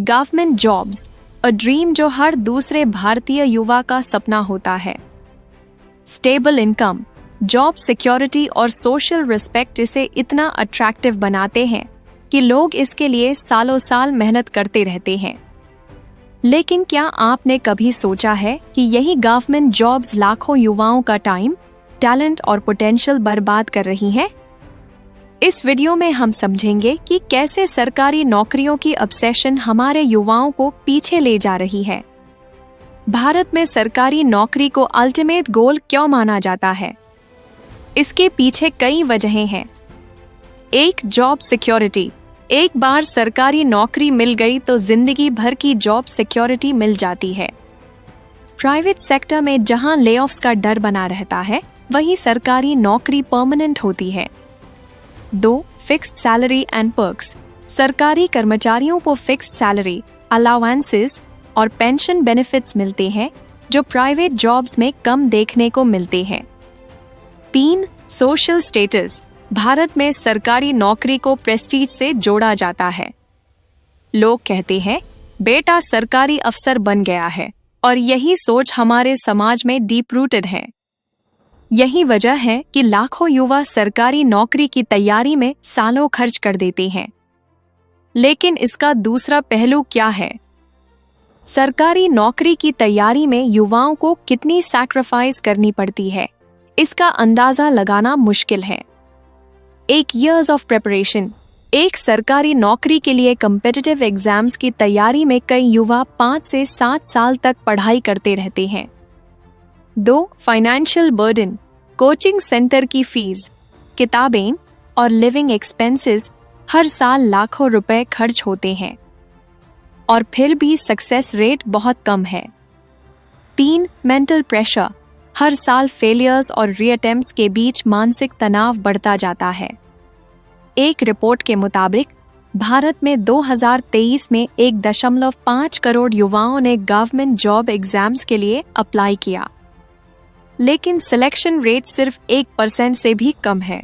Government jobs, a dream जो हर दूसरे भारतीय युवा का सपना होता है। स्टेबल इनकम, जॉब सिक्योरिटी और सोशल रिस्पेक्ट इसे इतना अट्रैक्टिव बनाते हैं कि लोग इसके लिए सालों साल मेहनत करते रहते हैं। लेकिन क्या आपने कभी सोचा है कि यही गवर्नमेंट जॉब्स लाखों युवाओं का टाइम, टैलेंट और पोटेंशियल बर्बाद कर रही हैं? इस वीडियो में हम समझेंगे कि कैसे सरकारी नौकरियों की ऑब्सेशन हमारे युवाओं को पीछे ले जा रही है। भारत में सरकारी नौकरी को अल्टीमेट गोल क्यों माना जाता है? इसके पीछे कई वजहें हैं। एक, जॉब सिक्योरिटी। एक बार सरकारी नौकरी मिल गई तो जिंदगी भर की जॉब सिक्योरिटी मिल जाती है। प्राइवेट सेक्टर में जहां लेऑफ्स का डर बना रहता है, वहीं सरकारी नौकरी परमानेंट होती है। 2, फिक्स्ड सैलरी एंड पर्क्स। सरकारी कर्मचारियों को फिक्स्ड सैलरी, अलाउंसेस और पेंशन बेनिफिट्स मिलते हैं जो प्राइवेट जॉब्स में कम देखने को मिलते हैं। 3, सोशल स्टेटस। भारत में सरकारी नौकरी को प्रेस्टीज से जोड़ा जाता है। लोग कहते हैं, बेटा सरकारी अफसर बन गया है, और यही सोच हमारे समाज में डीप रूटेड है। यही वजह है कि लाखों युवा सरकारी नौकरी की तैयारी में सालों खर्च कर देते हैं। लेकिन इसका दूसरा पहलू क्या है? सरकारी नौकरी की तैयारी में युवाओं को कितनी सैक्रिफाइस करनी पड़ती है, इसका अंदाजा लगाना मुश्किल है। एक ईयर्स ऑफ प्रिपरेशन। एक सरकारी नौकरी के लिए कॉम्पिटिटिव एग्जाम्स की तैयारी में कई युवा 5 से 7 साल तक पढ़ाई करते रहते हैं। 2, फाइनेंशियल बर्डन। कोचिंग सेंटर की फीस, किताबें और लिविंग एक्सपेंसेस हर साल लाखों रुपए खर्च होते हैं, और फिर भी सक्सेस रेट बहुत कम है। 3, मेंटल प्रेशर। हर साल फेलियर्स और रीअटेम्प्ट्स के बीच मानसिक तनाव बढ़ता जाता है। एक रिपोर्ट के मुताबिक भारत में 2023 में 1.5 करोड़ युवाओं ने गवर्नमेंट जॉब एग्जाम्स के लिए अप्लाई किया, लेकिन सिलेक्शन रेट सिर्फ 1% से भी कम है।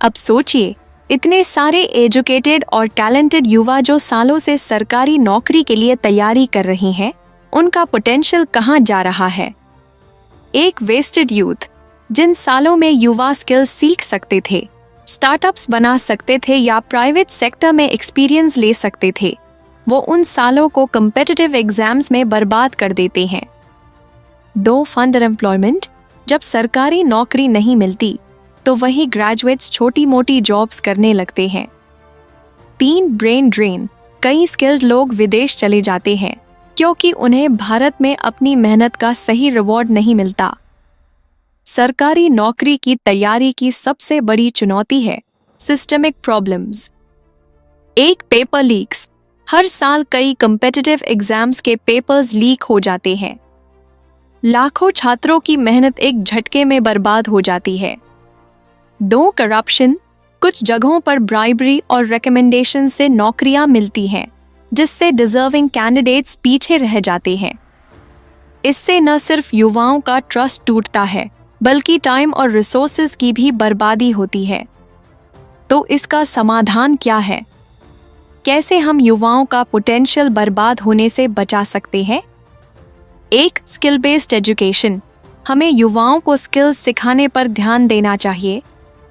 अब सोचिए, इतने सारे एजुकेटेड और टैलेंटेड युवा जो सालों से सरकारी नौकरी के लिए तैयारी कर रहे हैं, उनका पोटेंशियल कहाँ जा रहा है? एक वेस्टेड यूथ। जिन सालों में युवा स्किल्स सीख सकते थे, स्टार्टअप्स बना सकते थे या प्राइवेट सेक्टर में एक्सपीरियंस ले सकते थे, वो उन सालों को कॉम्पिटिटिव एग्जाम्स में बर्बाद कर देते हैं। 2, फंडर एम्प्लॉयमेंट। जब सरकारी नौकरी नहीं मिलती तो वही ग्रेजुएट्स छोटी मोटी जॉब्स करने लगते हैं। 3, ब्रेन ड्रेन। कई स्किल्ड लोग विदेश चले जाते हैं क्योंकि उन्हें भारत में अपनी मेहनत का सही रिवॉर्ड नहीं मिलता। सरकारी नौकरी की तैयारी की सबसे बड़ी चुनौती है सिस्टमिक प्रॉब्लम्स। एक, पेपर लीक्स। हर साल कई कॉम्पिटिटिव एग्जाम्स के पेपर्स लीक हो जाते हैं। लाखों छात्रों की मेहनत एक झटके में बर्बाद हो जाती है। 2, करप्शन। कुछ जगहों पर ब्राइबरी और रिकमेंडेशन से नौकरियां मिलती हैं, जिससे डिजर्विंग कैंडिडेट्स पीछे रह जाते हैं। इससे न सिर्फ युवाओं का ट्रस्ट टूटता है, बल्कि टाइम और रिसोर्सेज की भी बर्बादी होती है। तो इसका समाधान क्या है? कैसे हम युवाओं का पोटेंशियल बर्बाद होने से बचा सकते हैं? एक, स्किल बेस्ड एजुकेशन। हमें युवाओं को स्किल्स सिखाने पर ध्यान देना चाहिए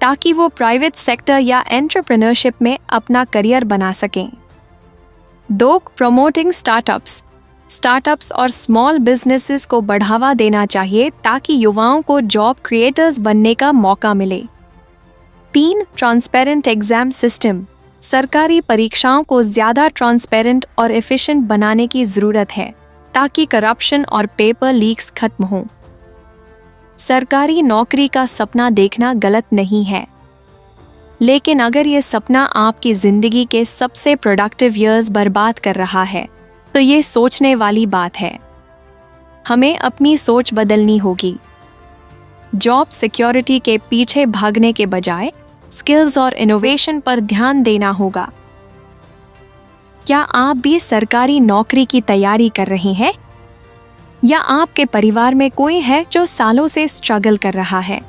ताकि वो प्राइवेट सेक्टर या एंटरप्रेन्योरशिप में अपना करियर बना सकें। 2, प्रमोटिंग स्टार्टअप्स और स्मॉल बिजनेसेस को बढ़ावा देना चाहिए ताकि युवाओं को जॉब क्रिएटर्स बनने का मौका मिले। 3, ट्रांसपेरेंट एग्जाम सिस्टम। सरकारी परीक्षाओं को ज़्यादा ट्रांसपेरेंट और एफिशिएंट बनाने की ज़रूरत है ताकि करप्शन और पेपर लीक्स खत्म हों। सरकारी नौकरी का सपना देखना गलत नहीं है, लेकिन अगर ये सपना आपकी जिंदगी के सबसे प्रोडक्टिव ईयर्स बर्बाद कर रहा है, तो ये सोचने वाली बात है। हमें अपनी सोच बदलनी होगी। जॉब सिक्योरिटी के पीछे भागने के बजाय स्किल्स और इनोवेशन पर ध्यान देना होगा। क्या आप भी सरकारी नौकरी की तैयारी कर रहे हैं? या आपके परिवार में कोई है जो सालों से स्ट्रगल कर रहा है?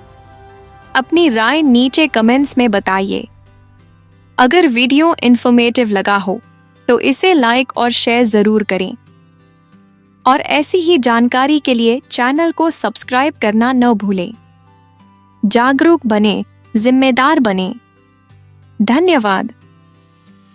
अपनी राय नीचे कमेंट्स में बताइए। अगर वीडियो इन्फॉर्मेटिव लगा हो तो इसे लाइक और शेयर जरूर करें। और ऐसी ही जानकारी के लिए चैनल को सब्सक्राइब करना न भूलें। जागरूक बने, जिम्मेदार बने। धन्यवाद।